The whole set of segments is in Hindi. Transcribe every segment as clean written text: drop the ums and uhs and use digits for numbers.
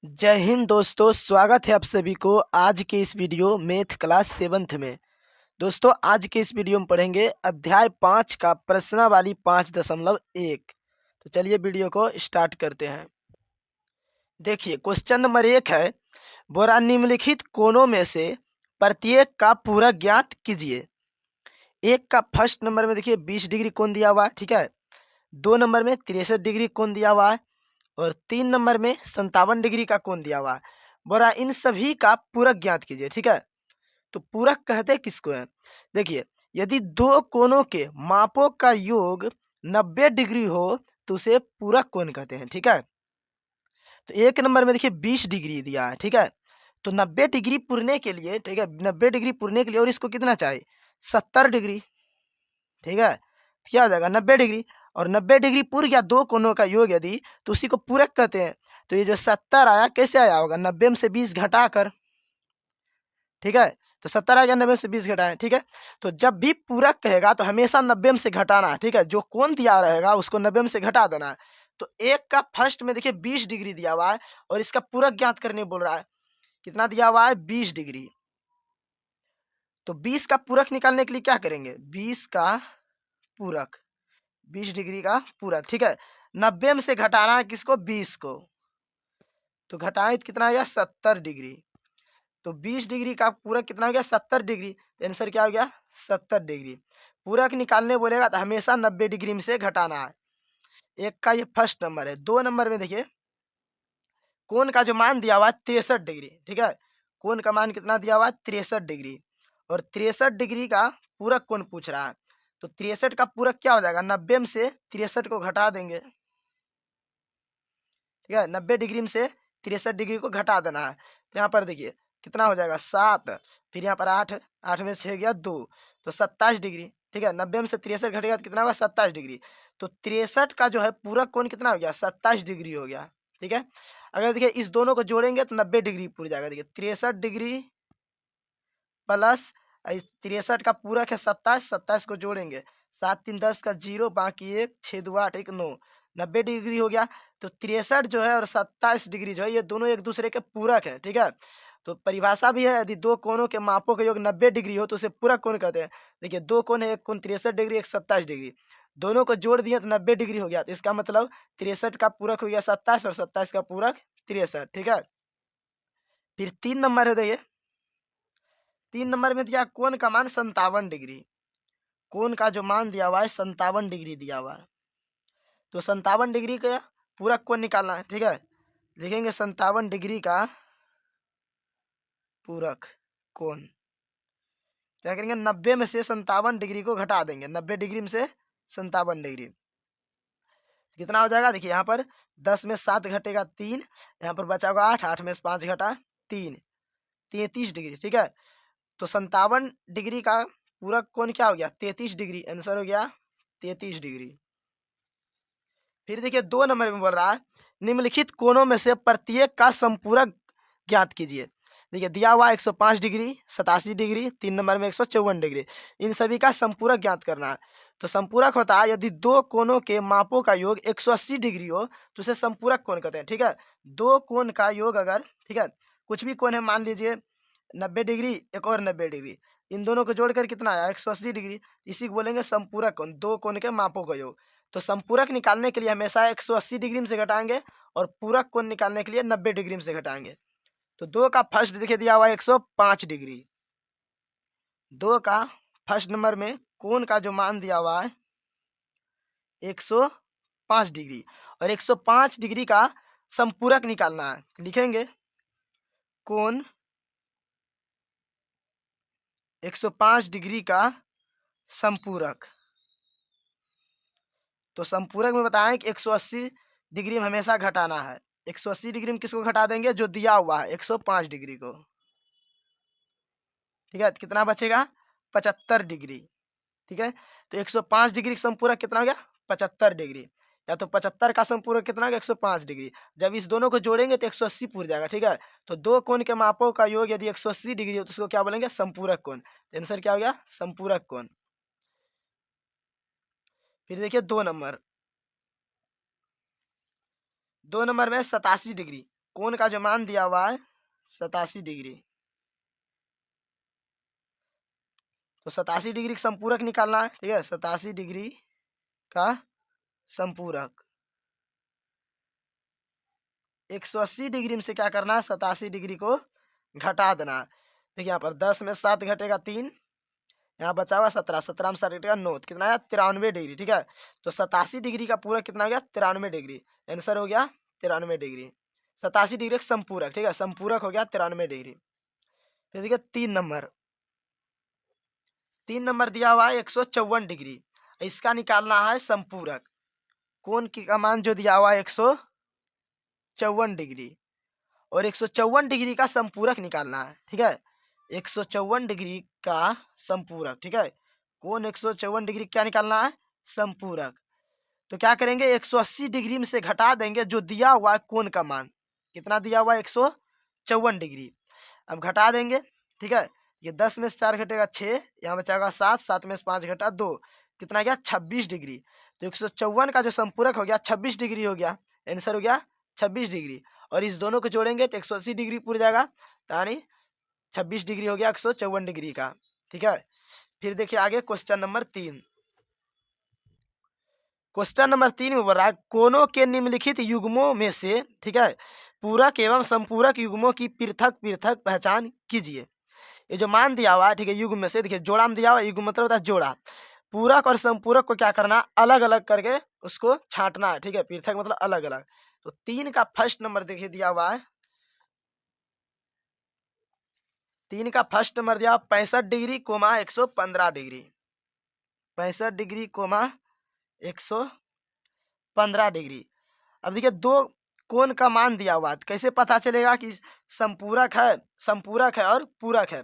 जय हिंद दोस्तों, स्वागत है आप सभी को आज के इस वीडियो मैथ क्लास 7th में। दोस्तों आज के इस वीडियो में पढ़ेंगे अध्याय 5 का प्रश्नावली 5.1। तो चलिए वीडियो को स्टार्ट करते हैं। देखिए क्वेश्चन नंबर 1 है, बोरा निम्नलिखित कोणों में से प्रत्येक का पूरक ज्ञात कीजिए। एक का फर्स्ट नंबर में देखिए 20 डिग्री कोण दिया हुआ है, ठीक है। 2 नंबर में 63 डिग्री कोण दिया हुआ है और 3 नंबर में 57 डिग्री का कोण दिया हुआ है। बोरा इन सभी का पूरक ज्ञात कीजिए, ठीक है। तो पूरक कहते किसको है? देखिए, यदि दो कोणों के मापों का योग 90 डिग्री हो तो उसे पूरक कोण कहते हैं, ठीक है। तो एक नंबर में देखिए 20 डिग्री दिया है, ठीक है। तो 90 डिग्री पुरने के लिए, ठीक है, 90 डिग्री पुरने के लिए और इसको कितना चाहिए? 70 डिग्री, ठीक है। तो क्या हो जाएगा? 90 डिग्री। और 90 डिग्री पुर गया दो कोणों का योग यदि, तो उसी को पूरक कहते हैं। तो ये जो 70 आया कैसे आया होगा? 90 में से 20 घटाकर, ठीक है। तो 70 आ गया, 90 से 20 घटाएं, ठीक है। तो जब भी पूरक कहेगा तो हमेशा 90 में से घटाना है, ठीक है। जो कोण दिया रहेगा उसको 90 में से घटा देना है। तो एक का फर्स्ट में देखिए 20 डिग्री दिया हुआ है और इसका पूरक ज्ञात करने बोल रहा है। कितना दिया हुआ है? 20 डिग्री। तो 20 का पूरक निकालने के लिए क्या करेंगे? 20 का पूरक, 20 डिग्री का पूरक, ठीक है। 90 में से घटाना है किसको? 20 को। तो घटाएं तो कितना आ गया? 70 डिग्री। तो 20 डिग्री का पूरक कितना हो गया? 70 डिग्री। तो आंसर क्या हो गया? 70 डिग्री। पूरक निकालने बोलेगा तो हमेशा 90 डिग्री में से घटाना है। एक का ये फर्स्ट नंबर है। 2 नंबर में देखिए कोण का जो मान दिया हुआ है 63 डिग्री, ठीक है। कोण का मान कितना दिया हुआ है? 63 डिग्री। और 63 डिग्री का पूरक कोण पूछ रहा है। तो 63 का पूरक क्या हो जाएगा? 90 में से 63 को घटा देंगे, ठीक है। 90 डिग्री में से 63 डिग्री को घटा देना है। तो यहाँ पर देखिए कितना हो जाएगा? 7, फिर यहाँ पर 8, 8 में से 6 गया 2, तो 27 डिग्री, ठीक है। 90 में से 63 घटेगा तो कितना होगा? 27 डिग्री। तो 63 का जो है पूरक कोण कितना हो गया? 27 डिग्री हो गया, ठीक है। अगर देखिए इस दोनों को जोड़ेंगे तो 90 डिग्री पूर जाएगा। देखिए 63 डिग्री प्लस 63 का पूरक है 27, 27 को जोड़ेंगे 7 3 10 का 0, बाकी 1 6 2 8 1 9, 90 डिग्री हो गया। तो 63 जो है और 27 डिग्री जो है ये दोनों एक दूसरे के पूरक है, ठीक है। तो परिभाषा भी है, यदि दो कोणों के मापों का योग 90 डिग्री हो तो उसे पूरक कोण कहते हैं। देखिए दो कोण है, एक कोण 63 डिग्री, एक 27 डिग्री, दोनों को जोड़ दिए तो 90 डिग्री हो गया। तो इसका मतलब 63 का पूरक हो गया 27 और 27 का पूरक 63, ठीक है। फिर 3 नंबर है, देखिए 3 नंबर में दिया कोण का मान 57 डिग्री। कोण का जो मान दिया हुआ है 57 डिग्री दिया हुआ है। तो 57 डिग्री का पूरक कोण निकालना है, ठीक है। लिखेंगे 57 डिग्री का पूरक कोण। क्या करेंगे? 90 में से 57 डिग्री को घटा देंगे। 90 डिग्री में से 57 डिग्री कितना हो जाएगा? देखिए यहाँ पर 10 में 7 घटेगा 3, यहाँ पर बचा होगा 8, 8 में से 5 घटा 3, 33 डिग्री, ठीक है। तो 57 डिग्री का पूरक कोण क्या हो गया? 33 डिग्री। आंसर हो गया 33 डिग्री। फिर देखिए 2 नंबर में बोल रहा है निम्नलिखित कोणों में से प्रत्येक का संपूरक ज्ञात कीजिए। देखिए दिया हुआ 105 डिग्री, 87 डिग्री, 3 नंबर में 154 डिग्री, इन सभी का संपूरक ज्ञात करना है। तो संपूरक होता है यदि दो कोणों के मापों का योग 180 डिग्री हो तो उसे संपूरक कोण कहते हैं, ठीक है। दो कोण का योग अगर, ठीक है, कुछ भी कोण है, मान लीजिए 90 डिग्री एक और 90 डिग्री, इन दोनों को जोड़कर कितना आया? 180 डिग्री। इसी को बोलेंगे संपूरक कोण, दो कोण के मापों का योग। तो संपूरक निकालने के लिए हमेशा 180 डिग्री में से घटाएंगे और पूरक कोण निकालने के लिए 90 डिग्री में से घटाएंगे। तो दो का फर्स्ट देखिए दिया हुआ है 105 डिग्री। दो का फर्स्ट नंबर में कोण का जो मान दिया हुआ है 105 डिग्री और 105 डिग्री का संपूरक निकालना है। लिखेंगे कोण 105 डिग्री का संपूरक। तो संपूरक में बताएं कि 180 डिग्री में हमेशा घटाना है। 180 डिग्री में किसको घटा देंगे? जो दिया हुआ है 105 डिग्री को, ठीक है। तो कितना बचेगा? 75 डिग्री, ठीक है। तो 105 डिग्री का संपूरक कितना हो गया? 75 डिग्री। या तो 75 का संपूरक कितना हो गया? 105 डिग्री। जब इस दोनों को जोड़ेंगे तो 180 पूर जाएगा, ठीक है। तो दो कोण के मापों का योग यदि 180 डिग्री हो तो उसको क्या बोलेंगे? संपूरक कोण। तो आंसर क्या हो गया? संपूरक कोण। फिर देखिए 2 नंबर में 87 डिग्री। कोण का जो मान दिया हुआ है 87 डिग्री, तो 87 डिग्री का संपूरक निकालना है। ठीक है, 87 डिग्री का संपूरक 180 डिग्री में से क्या करना है, 87 डिग्री को घटा देना। देखिए यहाँ पर 10 में 7 घटेगा 3, यहाँ बचा हुआ 17, 17 में 7 घटेगा 9, कितना आया 93 डिग्री। ठीक है, तो 87 डिग्री का पूरक कितना हो गया 93 डिग्री, आंसर हो गया 93 डिग्री। 87 डिग्री का संपूरक, ठीक है, संपूरक हो गया 93 डिग्री। फिर देखिए 3 नंबर दिया हुआ है 154 डिग्री, इसका निकालना है संपूरक। कोण का मान जो दिया हुआ है 154 डिग्री, और 154 डिग्री का संपूरक निकालना है। ठीक है, 154 डिग्री का संपूरक, ठीक है, कोण 154 डिग्री क्या निकालना है, संपूरक। तो क्या करेंगे 180 डिग्री में से घटा देंगे जो दिया हुआ है कोण का मान, कितना दिया हुआ है 154 डिग्री, अब घटा देंगे। ठीक है, ये 10 में से 4 घटेगा 6, यहाँ बचाएगा 7, 7 में से 5 घटा 2, कितना गया 26 डिग्री। तो 154 का जो संपूरक हो गया 26 डिग्री हो गया, आंसर हो गया 26 डिग्री। और इस दोनों को जोड़ेंगे तो 180 डिग्री पूरा जाएगा, यानी 26 डिग्री हो गया 154 डिग्री का। ठीक है, फिर देखिए आगे क्वेश्चन नंबर 3। क्वेश्चन नंबर 3 में बोल रहा है कोनों के निम्नलिखित युग्मों में से, ठीक है, पूरक एवं संपूरक युग्मों की पृथक पृथक पहचान कीजिए। ये जो मान दिया हुआ है, ठीक है, युग्म में से, देखिए जोड़ा में दिया हुआ है, युग्म मतलब होता है जोड़ा। पूरक और संपूरक को क्या करना, अलग अलग करके उसको छांटना है। ठीक है, पृथक मतलब अलग अलग। तो 3 का फर्स्ट नंबर देखिए दिया हुआ है, 3 का फर्स्ट नंबर दिया 65 degree comma 115 degree, 65 degree comma 115 degree. अब देखिए दो कोण का मान दिया हुआ है, तो कैसे पता चलेगा कि संपूरक है और पूरक है।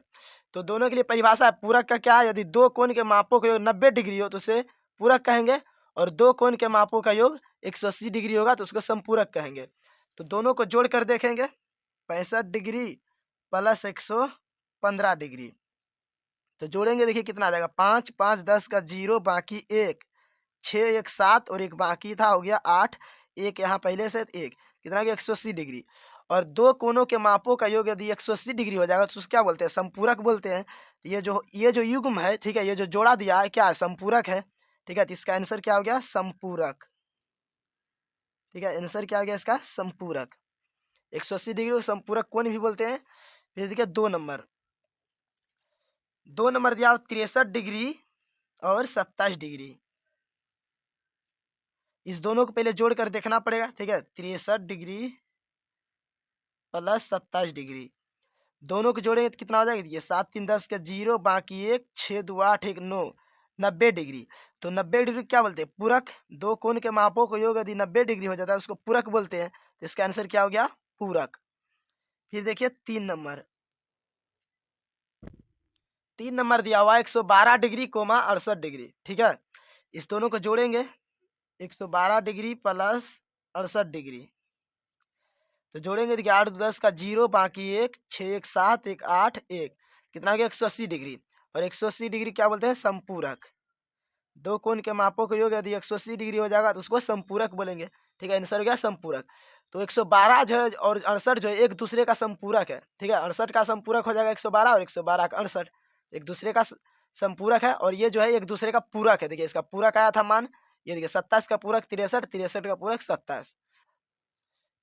तो दोनों के लिए परिभाषा है, पूरक का क्या है, यदि दो कोण के मापों का योग 90 डिग्री हो तो उसे पूरक कहेंगे, और दो कोण के मापों का योग 180 डिग्री होगा तो उसको संपूरक कहेंगे। तो दोनों को जोड़ कर देखेंगे, 65 डिग्री प्लस 115 डिग्री, तो जोड़ेंगे देखिए कितना आ जाएगा, 5 5 10 का 0 बाकी 1, 6 1 7 और एक बाकी था हो गया 8, एक यहाँ पहले से एक, कितना हो गया 180 डिग्री। और दो कोनों के मापों का योग यदि 180 डिग्री हो जाएगा तो उसको क्या बोलते हैं, संपूरक बोलते हैं। तो ये जो युग्म है, ठीक है, ये जो जोड़ा दिया है क्या है, संपूरक है। ठीक है, तो इसका आंसर क्या हो गया, संपूरक। ठीक है, आंसर क्या हो गया इसका, संपूरक। 180 डिग्री को संपूरक कोण भी बोलते हैं। फिर देखिए 2 नंबर दिया 63 डिग्री और 27 डिग्री, इस दोनों को पहले जोड़ कर देखना पड़ेगा। ठीक है, 63 डिग्री प्लस 27 डिग्री, दोनों को जोड़ेंगे तो कितना हो जाएगा, ये 7 3 10 का 0 बाकी 1, 6 2 8 1 9, 90 डिग्री। तो 90 डिग्री क्या बोलते हैं, पूरक। दो कोण के मापों को योग यदि 90 डिग्री हो जाता है उसको पूरक बोलते हैं। तो इसका आंसर क्या हो गया, पूरक। फिर देखिए 3 नंबर दिया हुआ 112 डिग्री कोमा 68 डिग्री। ठीक है, इस दोनों को जोड़ेंगे, 112 डिग्री प्लस 68 डिग्री, तो जोड़ेंगे देखिए 8 2 10 का 0 बाकी 1, 6 1 7 1 8 1, कितना हो गया 180 डिग्री। और 180 डिग्री क्या बोलते हैं, संपूरक। दो कोण के मापों का योग यदि 180 डिग्री हो जाएगा तो उसको संपूरक बोलेंगे। ठीक है, आंसर हो गया संपूरक। तो 112 जो है और 68 जो है एक दूसरे का संपूरक है। ठीक है, 68 का संपूरक हो जाएगा 112 और 112 का 68 एक दूसरे का संपूरक है, और ये जो है एक दूसरे का पूरक है। देखिए इसका पूरक आया था मान, ये देखिए 27 का पूरक 63, 63 का पूरक 27।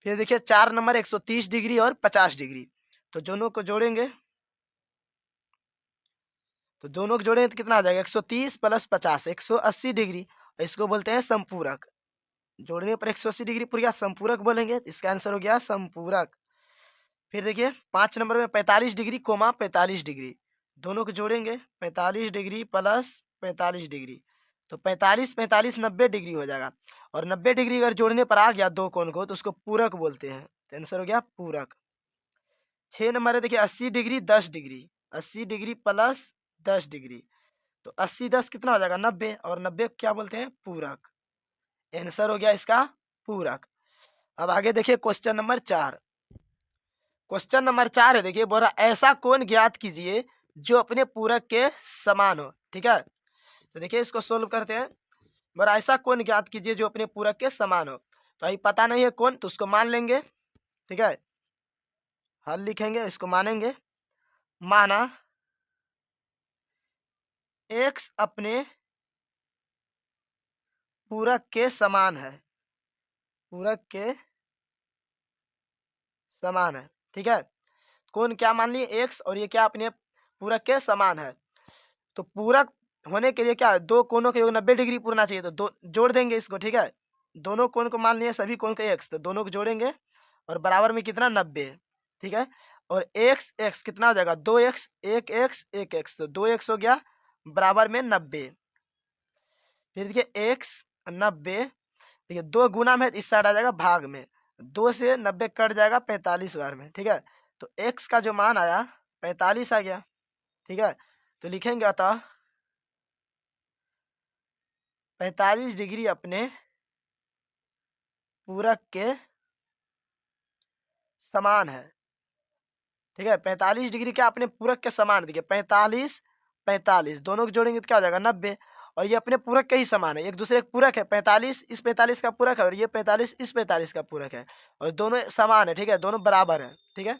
फिर देखिए 4 नंबर 130 डिग्री और 50 डिग्री, तो दोनों को जोड़ेंगे तो कितना आ जाएगा, 130 प्लस 50 180 डिग्री, इसको बोलते हैं संपूरक। जोड़ने पर 180 डिग्री पूरा गया, संपूरक बोलेंगे, तो इसका आंसर हो गया संपूरक। फिर देखिए 5 नंबर में 45 डिग्री कोमा 45 डिग्री, दोनों को जोड़ेंगे 45 डिग्री प्लस 45 डिग्री, तो 45 45 90 डिग्री हो जाएगा। और 90 डिग्री अगर जोड़ने पर आ गया दो कोण को तो उसको पूरक बोलते हैं, तो आंसर हो गया पूरक। 6 नंबर है देखिए 80 degree 10 degree, 80 degree plus 10 degree, तो 80 10 कितना हो जाएगा 90, और 90 क्या बोलते हैं, पूरक। आंसर हो गया इसका पूरक। अब आगे देखिए क्वेश्चन नंबर 4। क्वेश्चन नंबर 4 है, देखिए बोला ऐसा कोण ज्ञात कीजिए जो अपने पूरक के समान हो। ठीक है, तो देखिए इसको सोल्व करते हैं। बोला ऐसा कोण ज्ञात कीजिए जो अपने पूरक के समान हो, तो अभी पता नहीं है कौन, तो उसको मान लेंगे। ठीक है, हल लिखेंगे, इसको मानेंगे। माना x अपने पूरक के समान है, पूरक के समान है। ठीक है, कौन क्या मान लिए x, और ये क्या अपने पूरक के समान है। तो पूरक होने के लिए क्या है, दो कोनों के योग 90 डिग्री पूरना चाहिए। तो दो जोड़ देंगे इसको। ठीक है, दोनों कोण को मान लिए सभी कोण के x, तो दोनों को जोड़ेंगे और बराबर में कितना 90। ठीक है, और x x कितना हो जाएगा 2x, 1x, तो 2x हो गया बराबर में 90। फिर देखिए x 90, देखिए 2 गुना में इस साइड आ जाएगा भाग में, 2 से 90 कट जाएगा 45 बार में। ठीक है, तो x का जो मान आया 45 आ गया। ठीक है, तो लिखेंगे अतः 45 डिग्री अपने पूरक के समान है। ठीक है, 45 डिग्री क्या अपने पूरक के समान। देखिए 45 45 दोनों को जोड़ेंगे तो क्या हो जाएगा 90, और ये अपने पूरक के ही समान है, एक दूसरे के पूरक है। 45 इस 45 का पूरक है, और ये 45 इस 45 का पूरक है, और दोनों समान है। ठीक है, दोनों बराबर है। ठीक है,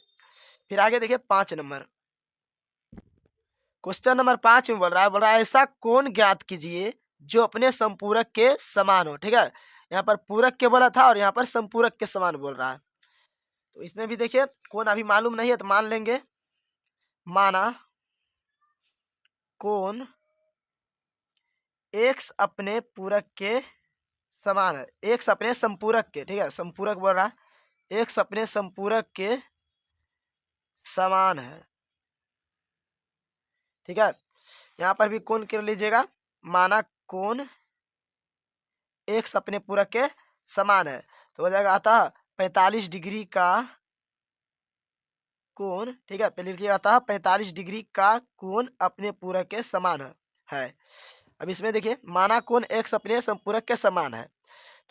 फिर आगे देखिए 5 नंबर क्वेश्चन नंबर 5 में बोल रहा है ऐसा कोण ज्ञात कीजिए जो अपने संपूरक के समान हो। ठीक है, यहाँ पर पूरक के बोला था और यहाँ पर संपूरक के समान बोल रहा है। तो इसमें भी देखिए कोण अभी मालूम नहीं है तो मान लेंगे। माना कोण x अपने पूरक के समान है, x अपने संपूरक के। ठीक है, संपूरक बोल रहा है, x अपने संपूरक के समान है। ठीक है, यहाँ पर भी कोण कर लीजिएगा। माना कोण x अपने पूरक के समान है, तो हो जाएगा अतः 45 डिग्री का कोण। ठीक है, पहले लिखिए अतः 45 डिग्री का कोण अपने पूरक के समान है। अब इसमें देखिए माना कोण x अपने संपूरक के समान है,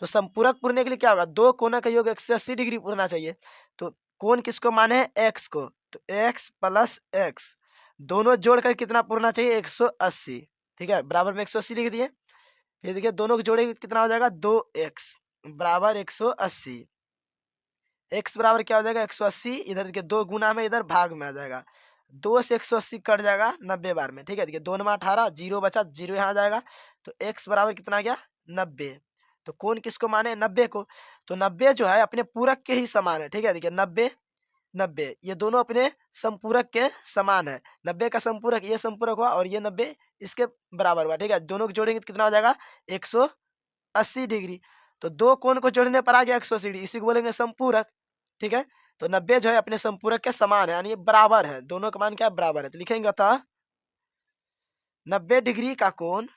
तो संपूरक पूरने के लिए क्या होगा, दो कोणों का योग 180 डिग्री पूरना चाहिए। तो कोण किसको माने हैं, x को, तो x प्लस x दोनों जोड़कर कितना पूरना चाहिए 180। ठीक है, बराबर में 180 लिख दिए। फिर देखिए दोनों को जोड़ेंगे कितना हो जाएगा 2x बराबर 180। x बराबर क्या हो जाएगा 180, इधर देखिए 2 गुना में इधर भाग में आ जाएगा, 2 से 180 कट जाएगा 90 बार में। ठीक है, देखिए 2 में 18, 0 बचा, 0 यहाँ आ जाएगा, तो x बराबर कितना आ गया 90। तो कौन किसको माने 90 को, तो 90 जो है अपने पूरक के ही समान है। ठीक है, देखिए 90 90 ये दोनों अपने संपूरक के समान है। 90 का संपूरक ये संपूरक हुआ और ये 90 इसके बराबर हुआ। ठीक है, दोनों को जोड़ेंगे तो कितना हो जाएगा 180 डिग्री। तो दो कोण को जोड़ने पर आ गया 180 डिग्री, इसी को बोलेंगे संपूरक। ठीक है, तो 90 जो है अपने संपूरक के समान है, यानी ये बराबर है, दोनों का मान क्या है बराबर है। तो लिखेंगे अतः 90 डिग्री का कोण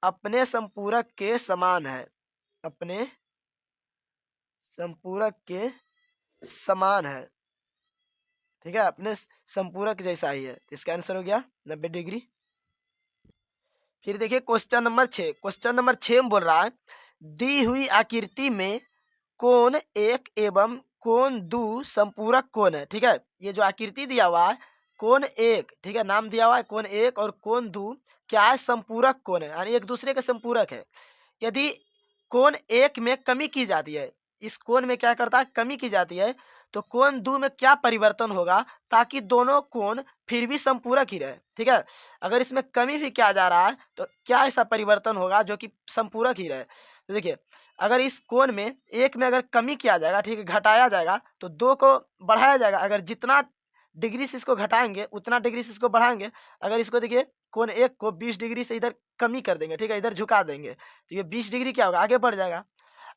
अपने संपूरक के समान है, अपने संपूरक के समान है। ठीक है, अपने संपूरक जैसा ही है, इसका आंसर हो गया 90 डिग्री। फिर देखिए क्वेश्चन नंबर 6, क्वेश्चन नंबर 6 में बोल रहा है दी हुई आकृति में कोण एक एवं कोण दो संपूरक कोण है। ठीक है, ये जो आकृति दिया हुआ है कोण एक, ठीक है, नाम दिया हुआ है कोण एक, और कोण दो क्या है संपूरक कोण है, यानी एक दूसरे के संपूरक है। यदि कोण एक में कमी की जाती है, इस कोण में क्या करता है कमी की जाती है, तो कोण दो में क्या परिवर्तन होगा ताकि दोनों कोण फिर भी संपूरक ही रहे। ठीक है, अगर इसमें कमी भी किया जा रहा है तो क्या ऐसा परिवर्तन होगा जो कि संपूरक ही रहे। तो देखिए अगर इस कोण में एक में अगर कमी किया जाएगा, ठीक है, घटाया जाएगा, तो दो को बढ़ाया जाएगा। अगर जितना डिग्री से इसको घटाएंगे उतना डिग्री से इसको बढ़ाएंगे। अगर इसको देखिए कोण एक को 20 डिग्री से इधर कमी कर देंगे, ठीक है, इधर झुका देंगे, तो ये 20 डिग्री क्या होगा आगे बढ़ जाएगा।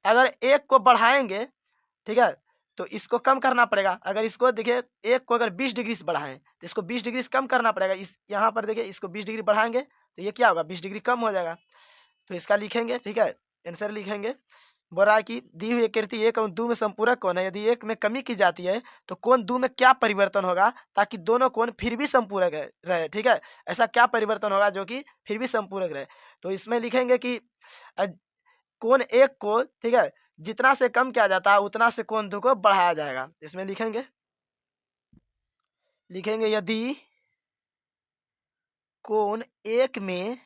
अगर एक को बढ़ाएंगे, ठीक है, तो इसको कम करना पड़ेगा। अगर इसको देखिए एक को अगर 20 डिग्री से बढ़ाएं तो इसको 20 डिग्री से कम करना पड़ेगा। इस यहाँ पर देखिए इसको 20 डिग्री बढ़ाएंगे तो ये क्या होगा 20 डिग्री कम हो जाएगा। तो इसका लिखेंगे, ठीक है, आंसर लिखेंगे। बोल रहा है कि दी हुई आकृति एक और दो में संपूरक कोण है, यदि एक में कमी की जाती है तो कोण दो में क्या परिवर्तन होगा ताकि दोनों कोण फिर भी संपूरक रहे। ठीक है, ऐसा क्या परिवर्तन होगा जो कि फिर भी संपूरक रहे। तो इसमें लिखेंगे कि कोण एक को, ठीक है, जितना से कम किया जाता है उतना से कोण दो को बढ़ाया जाएगा। इसमें लिखेंगे यदि कोण एक में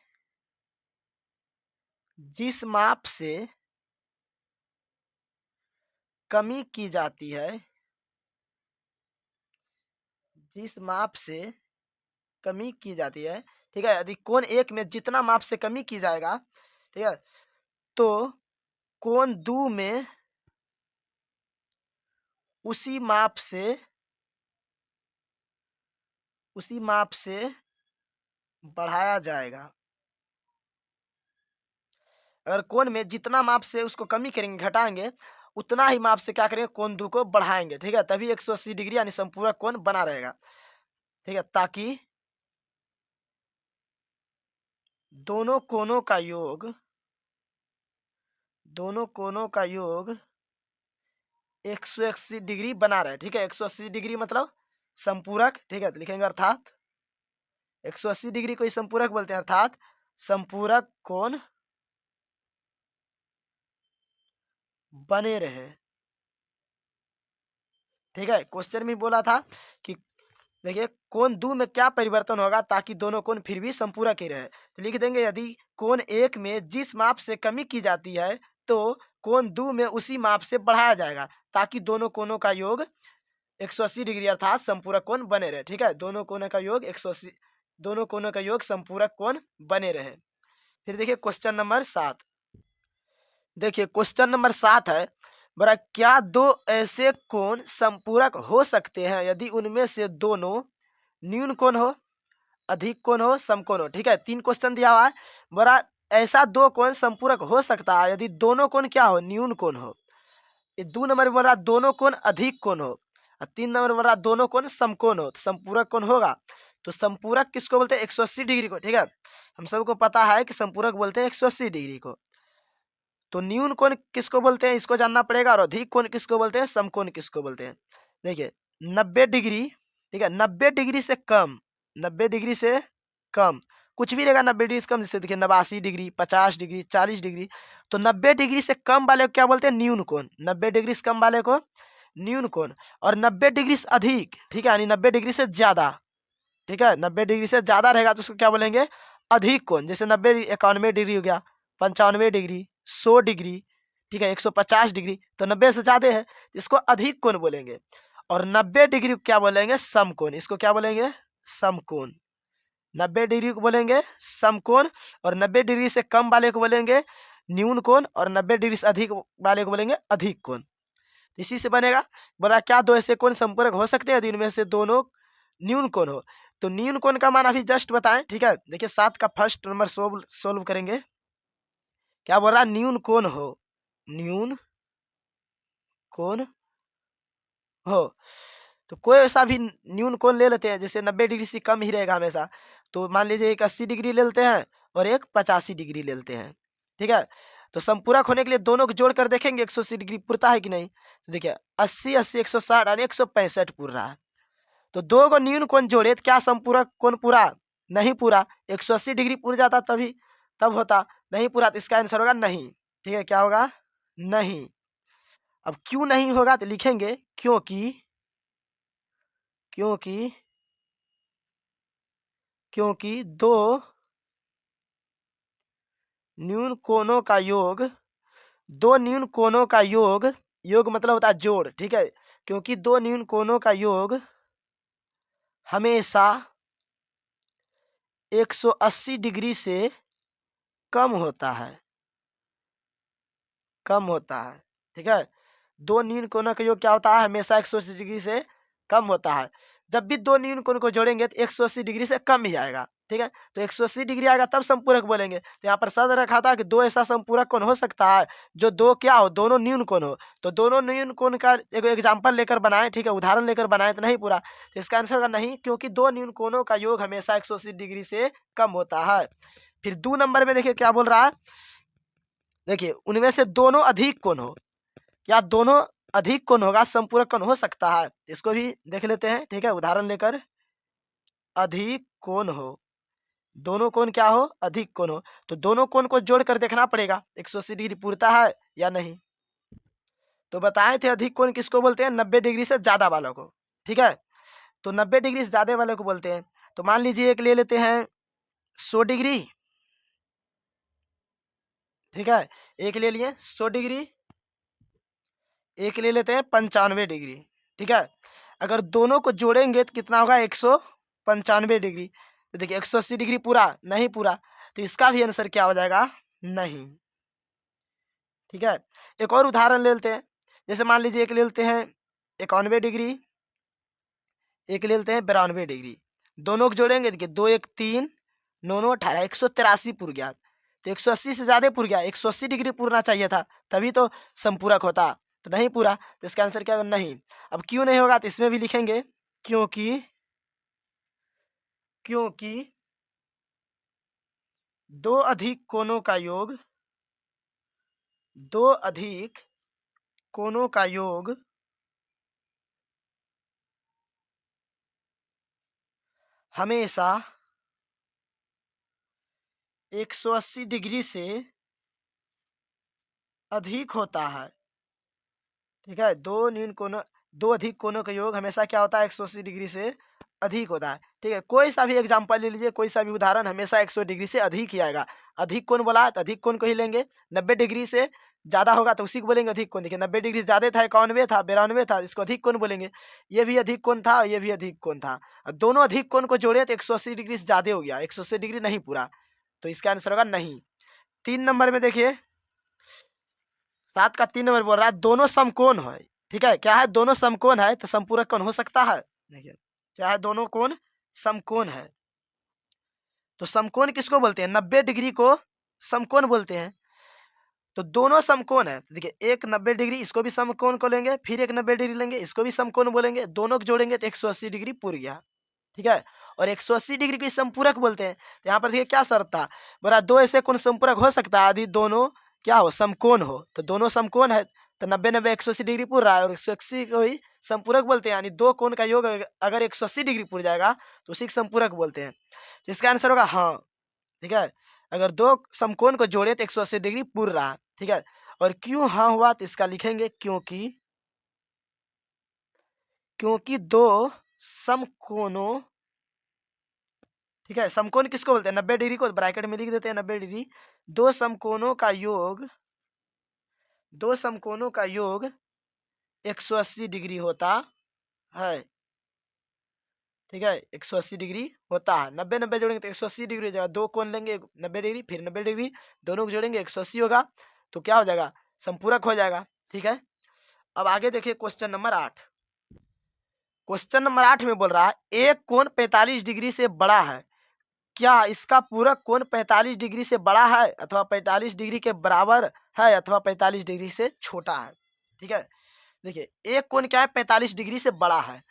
जिस माप से कमी की जाती है, जिस माप से कमी की जाती है, ठीक है, यदि कोण एक में जितना माप से कमी की जाएगा, ठीक है, तो कोण दो में उसी माप से बढ़ाया जाएगा। अगर कोण में जितना माप से उसको कमी करेंगे, घटाएंगे, उतना ही माप से क्या करेंगे, कोण दो को बढ़ाएंगे, ठीक है, तभी 180 डिग्री यानी संपूरक कोण बना रहेगा, ठीक है, ताकि दोनों कोणों का योग 180 डिग्री बना रहे, ठीक है, 180 डिग्री मतलब संपूरक, ठीक है, तो लिखेंगे अर्थात 180 डिग्री को ही संपूरक बोलते हैं, अर्थात संपूरक कोण बने रहे, ठीक है। क्वेश्चन में बोला था कि देखिए कोण दो में क्या परिवर्तन होगा ताकि दोनों कोण फिर भी संपूरक ही रहे, तो लिख देंगे यदि कोण एक में जिस माप से कमी की जाती है तो कोण दो में उसी माप से बढ़ाया जाएगा ताकि दोनों कोणों का योग 180 डिग्री अर्थात संपूरक कोण बने रहे, ठीक है, दोनों कोणों का योग 180, दोनों कोणों का योग संपूरक कोण बने रहे। फिर देखिए क्वेश्चन नंबर 7, देखिए क्वेश्चन नंबर 7 है, बड़ा क्या दो ऐसे कोण संपूरक हो सकते हैं यदि उनमें से दोनों न्यून कोण हो, अधिक कोण हो, समकोण हो, ठीक है, 3 क्वेश्चन दिया हुआ है। बड़ा ऐसा दो कोण संपूरक हो सकता है यदि दोनों कोण क्या हो, न्यून कोण हो। ये 2 नंबर में बोल रहा दोनों कोण अधिक कोण हो, और 3 नंबर में बोल रहा दोनों कोण समकोण हो, तो संपूरक कोण होगा। तो संपूरक किसको बोलते हैं, 180 डिग्री को, ठीक है, हम सबको पता है कि संपूरक बोलते हैं 180 डिग्री को। तो न्यून कोण किसको बोलते हैं इसको जानना पड़ेगा, और अधिक कोण किसको बोलते हैं, समकोण किसको बोलते हैं। देखिए 90 डिग्री, ठीक है, 90 डिग्री से कम, 90 डिग्री से कम कुछ भी रहेगा, 90 डिग्री से कम, जैसे देखिए 89 डिग्री, 50 डिग्री, 40 डिग्री, तो 90 डिग्री से कम वाले को क्या बोलते हैं, न्यून कोण, 90 डिग्री से कम वाले को न्यून कोण। और 90 डिग्री से अधिक, ठीक है, यानी 90 डिग्री से ज्यादा, ठीक है, 90 डिग्री से ज्यादा रहेगा तो उसको क्या बोलेंगे, अधिक कोण, जैसे 90 91 डिग्री हो गया, 95 डिग्री, 100 डिग्री, ठीक है, 150 डिग्री, तो 90 से ज्यादा है, इसको अधिक कोण बोलेंगे। और 90 डिग्री को क्या बोलेंगे, समकोण, इसको क्या बोलेंगे, समकोण, 90 डिग्री को बोलेंगे समकोण, और 90 डिग्री से कम वाले को बोलेंगे न्यून कोण, और 90 डिग्री से अधिक वाले को बोलेंगे अधिक कोण। इसी से बनेगा, बोला क्या दो ऐसे कोण संपूरक हो सकते हैं यदि इनमें से दोनों न्यून कोण हो। तो न्यून कोण का मान अभी जस्ट बताएं, ठीक है, देखिए 7 का फर्स्ट नंबर सोल्व करेंगे। क्या बोल रहा, न्यून कोण हो, न्यून कोण हो, तो कोई ऐसा भी न्यून कोण ले लेते हैं, जैसे 90 डिग्री से कम ही रहेगा हमेशा, तो मान लीजिए एक 80 डिग्री ले लेते हैं और एक 85 डिग्री ले लेते हैं, ठीक है। तो संपूरक होने के लिए दोनों को जोड़ कर देखेंगे 180 डिग्री पूरता है कि नहीं, तो देखिए 80 80 160 यानी 165 पूर रहा है। तो दो को न्यून कोण जोड़े तो क्या संपूरक कोण पूरा, नहीं पूरा, 180 डिग्री पूर जाता तभी तब होता, नहीं पूरा, तो इसका आंसर होगा नहीं, ठीक है, क्या होगा, नहीं। अब क्यों नहीं होगा तो लिखेंगे क्योंकि क्योंकि क्योंकि दो न्यून कोणों का योग, दो न्यून कोणों का योग, योग मतलब होता है जोड़, ठीक है, क्योंकि दो न्यून कोणों का योग हमेशा 180 डिग्री से कम होता है, कम होता है, ठीक है, दो न्यून कोणों का योग क्या होता है, हमेशा 180 डिग्री से कम होता है। जब भी दो न्यून कोण को जोड़ेंगे तो 180 डिग्री से कम ही आएगा, ठीक है, तो 180 डिग्री आएगा तब संपूरक बोलेंगे। तो यहाँ पर शर्त रखा था कि दो ऐसा संपूरक कोण हो सकता है जो दो क्या हो, दोनों न्यून कोण हो, तो दोनों न्यून कोण का एक एग्जाम्पल लेकर बनाए, ठीक है, उदाहरण लेकर बनाए तो नहीं पूरा, तो इसका आंसर होगा नहीं, क्योंकि दो न्यून कोणों का योग हमेशा 180 डिग्री से कम होता है। फिर 2 नंबर में देखिए क्या बोल रहा है, देखिए उनमें से दोनों अधिक कोण हो, क्या दोनों अधिक कोण होगा, संपूरक कोण हो सकता है, इसको भी देख लेते हैं, ठीक है, उदाहरण लेकर, अधिक कोण हो, दोनों कोण क्या हो, अधिक कोण हो, तो दोनों कोण को जोड़कर देखना पड़ेगा 180 डिग्री पूरता है या नहीं। तो बताए थे अधिक कोण किसको बोलते हैं, 90 डिग्री से ज्यादा वालों को, ठीक है, तो 90 डिग्री से ज्यादा वाले को बोलते हैं। तो मान लीजिए एक ले लेते हैं 100 डिग्री, ठीक है, एक ले लिए 100 डिग्री, एक ले लेते हैं 95 डिग्री। ठीक है, अगर दोनों को जोड़ेंगे तो कितना होगा 195 डिग्री। तो देखिए 180 डिग्री पूरा नहीं पूरा, तो इसका भी आंसर क्या हो जाएगा, नहीं। ठीक है, एक और उदाहरण ले लेते हैं। जैसे मान लीजिए एक ले लेते हैं 91 डिग्री, एक ले लेते हैं 92 डिग्री। दोनों को जोड़ेंगे, देखिए 2 1 3 9 9 18, 183 पुर गया। तो 180 से ज़्यादा पुर गया, 180 डिग्री पूरना चाहिए था, तभी तो संपूरक होता। तो नहीं पूरा, तो इसका आंसर क्या होगा, नहीं। अब क्यों नहीं होगा, तो इसमें भी लिखेंगे क्योंकि दो अधिक कोणों का योग, दो अधिक कोणों का योग हमेशा 180 डिग्री से अधिक होता है। ठीक है, दो अधिक कोणों का योग हमेशा क्या होता है, 180 डिग्री से अधिक होता है। ठीक है, कोई सा भी एग्जांपल ले लीजिए, कोई सा भी उदाहरण, हमेशा 100 डिग्री से अधिक ही आएगा। अधिक कोण बोला तो अधिक कोण को ही लेंगे। 90 डिग्री से ज़्यादा होगा तो उसी को बोलेंगे अधिक कोण। देखिए 90 डिग्री से ज़्यादा था, 91 था, 92 था, इसको अधिक कोण बोलेंगे। ये भी अधिक कोण था, ये भी अधिक कोण था। अब दोनों अधिक कोण को जोड़े तो 180 डिग्री से ज़्यादा हो गया, 180 डिग्री नहीं पूरा, तो इसका आंसर होगा नहीं। 3 नंबर में देखिए, 7 का 3 नंबर बोल रहा है दोनों समकोण है। ठीक है, क्या है, दोनों समकोण है, तो संपूरक कोण हो सकता है। देखिए क्या है, दोनों कोण समकोण है। तो समकोण किसको बोलते हैं, 90 डिग्री को समकोण बोलते हैं। तो दोनों समकोण है, देखिए एक 90 डिग्री, इसको भी समकोण को लेंगे, फिर एक 90 डिग्री लेंगे, इसको भी समकोण बोलेंगे, दोनों को जोड़ेंगे तो 180 डिग्री पूर गया। ठीक है, और 180 डिग्री को संपूरक बोलते हैं। तो यहाँ पर देखिए क्या शर्त था, बोला दो ऐसे कोण संपूरक हो सकता है यदि दोनों क्या हो, समकोण हो। तो दोनों समकोण है, तो 90 90 180 डिग्री पूर रहा है, और 180 को ही संपूरक बोलते हैं। यानी दो कोण का योग अगर 180 डिग्री पूर जाएगा तो उसी को संपूरक बोलते हैं। तो इसका आंसर होगा हाँ। ठीक है, अगर दो समकोण को जोड़े तो 180 डिग्री पूर रहा है। ठीक है, और क्यों हाँ हुआ, तो इसका लिखेंगे क्योंकि दो समकोणों, ठीक है, समकोण किसको बोलते हैं, 90 डिग्री को ब्रैकेट में लिख देते हैं 90 डिग्री। दो समकोणों का योग, दो समकोणों का योग 180 डिग्री होता है। ठीक है, 180 डिग्री होता है। 90 90 जोड़ेंगे तो 180 डिग्री हो जाएगा। दो कोण लेंगे 90 डिग्री, फिर 90 डिग्री, दोनों को जोड़ेंगे 180 होगा, तो क्या हो जाएगा, संपूरक हो जाएगा। ठीक है, अब आगे देखिए क्वेश्चन नंबर 8। क्वेश्चन नंबर 8 में बोल रहा है एक कोण 45 डिग्री से बड़ा है, क्या इसका पूरक कोण 45 डिग्री से बड़ा है अथवा 45 डिग्री के बराबर है अथवा 45 डिग्री से छोटा है। ठीक है, देखिए एक कोण क्या है, 45 डिग्री से बड़ा है।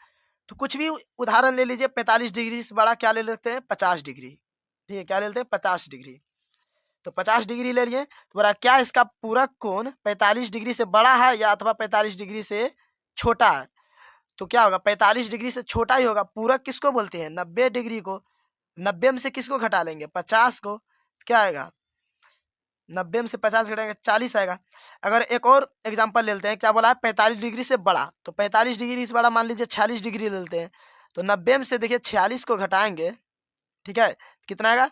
तो कुछ भी उदाहरण ले लीजिए, 45 डिग्री से बड़ा क्या ले लेते हैं, 50 डिग्री। ठीक है, क्या ले लेते हैं, 50 डिग्री। तो 50 डिग्री ले लिए, तो बोला क्या इसका पूरक कोण 45 डिग्री से बड़ा है या अथवा 45 डिग्री से छोटा है। तो क्या होगा, 45 डिग्री से छोटा ही होगा। पूरक किसको बोलते हैं, 90 डिग्री को। 90 में से किसको घटा लेंगे, 50 को, क्या आएगा, 90 में से 50 घटाएंगे 40 आएगा। अगर एक और एग्जांपल ले लेते हैं, क्या बोला है, 45 डिग्री से बड़ा, तो 45 डिग्री से बड़ा मान लीजिए 46 डिग्री ले लेते हैं। तो 90 में से देखिए 46 को घटाएंगे, ठीक है, कितना आएगा,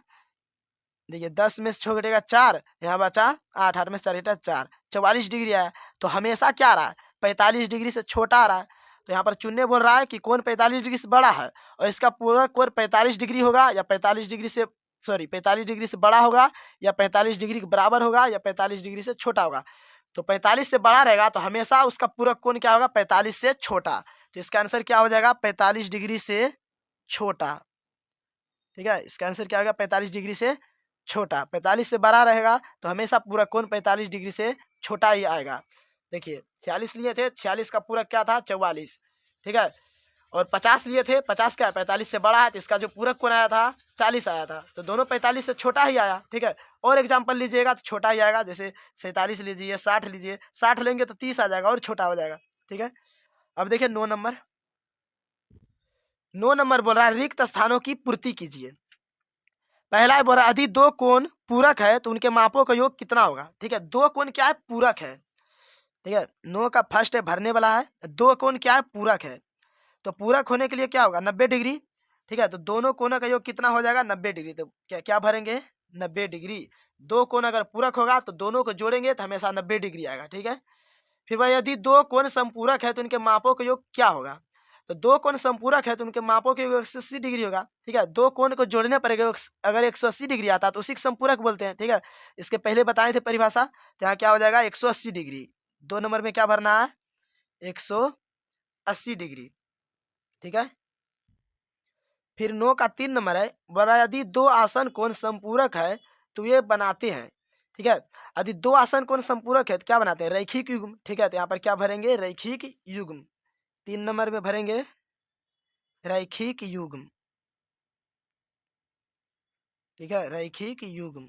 देखिए 10 में से 6 घटेगा 4, यहाँ बचा 8, 8 में से 4 घटा 4, 44 डिग्री आया। तो हमेशा क्या आ रहा है, 45 डिग्री से छोटा आ रहा है। तो यहाँ पर चुनने बोल रहा है कि कौन 45 डिग्री से बड़ा है, और इसका पूरा कोण 45 डिग्री होगा या 45 डिग्री से 45 डिग्री से बड़ा होगा, या 45 डिग्री के बराबर होगा, या 45 डिग्री से छोटा होगा। तो 45 से बड़ा रहेगा तो हमेशा उसका पूरक कोण क्या होगा, 45 से छोटा। तो इसका आंसर क्या हो जाएगा, 45 डिग्री से छोटा। ठीक है, इसका आंसर क्या होगा, 45 डिग्री से छोटा। 45 से बड़ा रहेगा तो हमेशा पूरा कोण 45 डिग्री से छोटा ही आएगा। देखिए 46 लिए थे, 46 का पूरक क्या था, 44। ठीक है, और 50 लिए थे, 50 क्या है, 45 से बड़ा है, तो इसका जो पूरक कोण आया था 40 आया था। तो दोनों 45 से छोटा ही आया। ठीक है, और एग्जाम्पल लीजिएगा तो छोटा ही आएगा, जैसे 47 लीजिए, 60 लीजिए, 60 लेंगे तो 30 आ जाएगा और छोटा हो जाएगा। ठीक है, अब देखिए 9 नंबर। 9 नंबर बोल रहा है रिक्त स्थानों की पूर्ति कीजिए। पहला है बोल रहा है यदि दो कोण पूरक है तो उनके मापों का योग कितना होगा। ठीक है, दो कोण क्या है, पूरक है। ठीक है, 9 का फर्स्ट है भरने वाला है, दो कोण क्या है, पूरक है। तो पूरक होने के लिए क्या होगा, 90 डिग्री। ठीक है, तो दोनों कोणों का योग कितना हो जाएगा, 90 डिग्री। तो क्या क्या भरेंगे, 90 डिग्री। दो कोण अगर पूरक होगा तो दोनों को जोड़ेंगे तो हमेशा 90 डिग्री आएगा। ठीक है, फिर भाई यदि दो कोण संपूरक है तो उनके मापों का योग क्या होगा। तो दो कोण संपूरक है तो उनके मापों के योग 180 डिग्री होगा। ठीक है, दो कोण को जोड़ने पर अगर 180 डिग्री आता है तो उसी को संपूरक बोलते हैं। ठीक है, इसके पहले बताए थे परिभाषा, तो यहाँ क्या हो जाएगा 180 डिग्री। 2 नंबर में क्या भरना है 180 डिग्री। ठीक है, फिर 9 का 3 नंबर है, बोला यदि दो आसन कोण संपूरक है तो ये बनाते हैं। ठीक है, यदि दो आसन कोण संपूरक है तो क्या बनाते हैं रैखिक युग्म। ठीक है, तो यहाँ पर क्या भरेंगे रैखिक युग्म। 3 नंबर में भरेंगे रैखिक युग्म। ठीक है, रैखिक युग्म।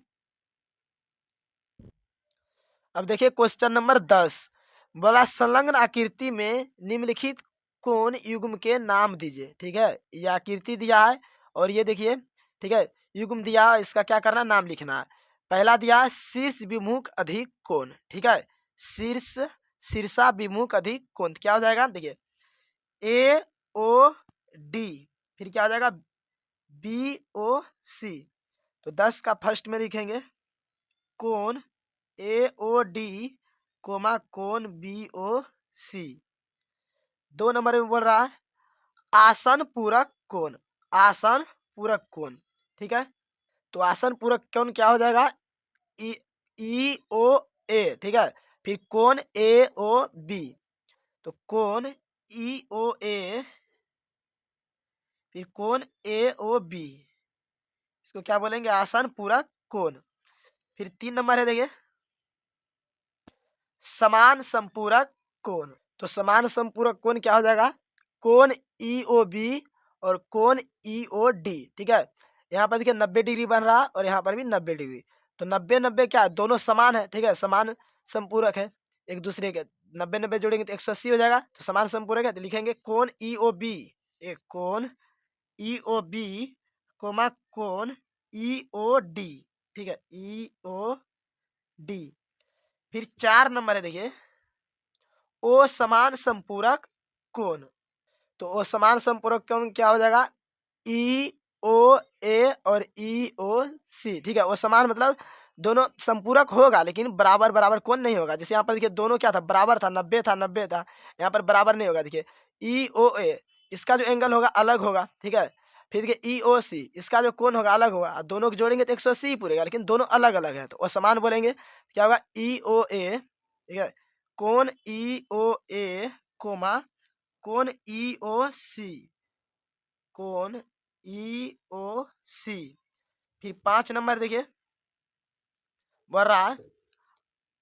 अब देखिए क्वेश्चन नंबर 10, बोला संलग्न आकृति में निम्नलिखित कोण युग्म के नाम दीजिए। ठीक है, ये आकृति दिया है और ये देखिए, ठीक है, युग्म दिया है, इसका क्या करना नाम लिखना है। पहला दिया है शीर्ष विमुख अधिक कोण। ठीक है, शीर्षा विमुख अधिक कोण क्या हो जाएगा देखिए ए ओ डी, फिर क्या हो जाएगा बी ओ सी। तो 10 का फर्स्ट में लिखेंगे कोण ए ओ डी कोमा कोण बी ओ सी। 2 नंबर में बोल रहा है आसन पूरक कोण, आसन पूरक कोण। ठीक है, तो आसन पूरक कोण क्या हो जाएगा ई ओ ए। ठीक है, फिर कोण ए ओ बी, तो कोण ई ओ ए, फिर कोण ए ओ बी, इसको क्या बोलेंगे आसन पूरक कोण। फिर 3 नंबर है देखिए समान संपूरक कोण। तो समान संपूरक कोण क्या हो जाएगा कोण ई ओ बी और कोण ई ओ डी। ठीक है, यहाँ पर देखिए 90 डिग्री बन रहा है और यहाँ पर भी 90 डिग्री। तो 90-90 क्या है दोनों समान है। ठीक है, समान संपूरक है एक दूसरे के, 90-90 जोड़ेंगे तो 180 हो जाएगा। तो समान संपूरक है तो लिखेंगे कोण ई ओ बी, एक कोण ई ओ बी कोमा कोण ई ओ डी। ठीक है, ई ओ डी। फिर 4 नंबर है देखिए ओ समान संपूरक कोण। तो ओ समान संपूरक कोण क्या हो जाएगा ई ओ ए और ई ओ सी। ठीक है, वो समान मतलब दोनों संपूरक होगा लेकिन बराबर बराबर कोण नहीं होगा। जैसे यहाँ पर देखिए दोनों क्या था बराबर था, 90 था 90 था, यहाँ पर बराबर नहीं होगा। देखिए ई ओ ए इसका जो एंगल होगा अलग होगा। ठीक है, फिर देखिए ई ओ सी इसका जो कोण होगा अलग होगा, दोनों को जोड़ेंगे तो 180 पूरेगा, लेकिन दोनों अलग अलग है तो वो समान बोलेंगे। क्या होगा ई ओ ए, ठीक है, कोण ई ओ ए कोमा कोण ई ओ सी, कोण ई ओ सी। फिर 5 नंबर देखिए बोल रहा है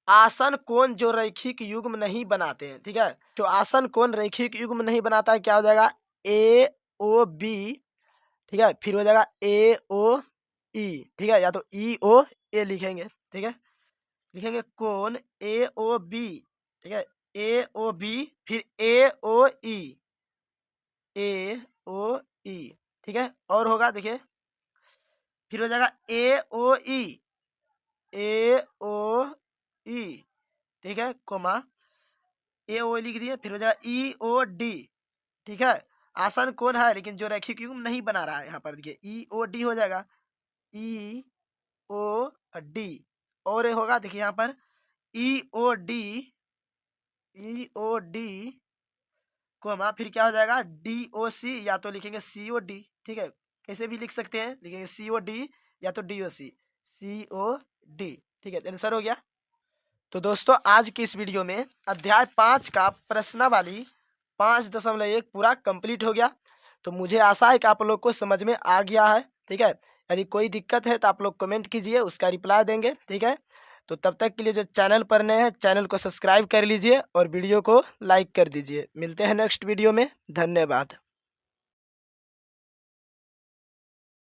आसन कोण जो रैखिक युग्म नहीं बनाते हैं। ठीक है, जो आसन कोण रैखिक युग्म नहीं बनाता है क्या हो जाएगा ए ओ बी। ठीक है, फिर हो जाएगा ए ओ ई। ठीक है, या तो ई ओ ए लिखेंगे। ठीक है, लिखेंगे कोण ए ओ बी। ठीक है, ए ओ बी फिर ए ओ ई, ए ओ ई। ठीक है, और होगा देखिए फिर हो जाएगा ए ओ ई, ए ओ ई। ठीक है, कोमा ए ओ लिख दिए, फिर हो जाएगा ई ओ डी। ठीक है, आसन कोण है लेकिन जो रैखिक युग्म नहीं बना रहा है, यहाँ पर देखिए ई ओ डी हो जाएगा ई ओ डी। और ये होगा देखिए यहाँ पर ई ओ डी, ई ओ डी कोमा फिर क्या हो जाएगा डी ओ सी, या तो लिखेंगे सी ओ डी। ठीक है, कैसे भी लिख सकते हैं, लिखेंगे सी ओ डी या तो डी ओ सी, सी ओ डी। ठीक है, आंसर हो गया। तो दोस्तों आज की इस वीडियो में अध्याय 5 का प्रश्नावली 5.1 पूरा कंप्लीट हो गया। तो मुझे आशा है कि आप लोग को समझ में आ गया है। ठीक है, यदि कोई दिक्कत है तो आप लोग कमेंट कीजिए, उसका रिप्लाई देंगे। ठीक है, तो तब तक के लिए जो चैनल पर नए हैं चैनल को सब्सक्राइब कर लीजिए और वीडियो को लाइक कर दीजिए। मिलते हैं नेक्स्ट वीडियो में, धन्यवाद।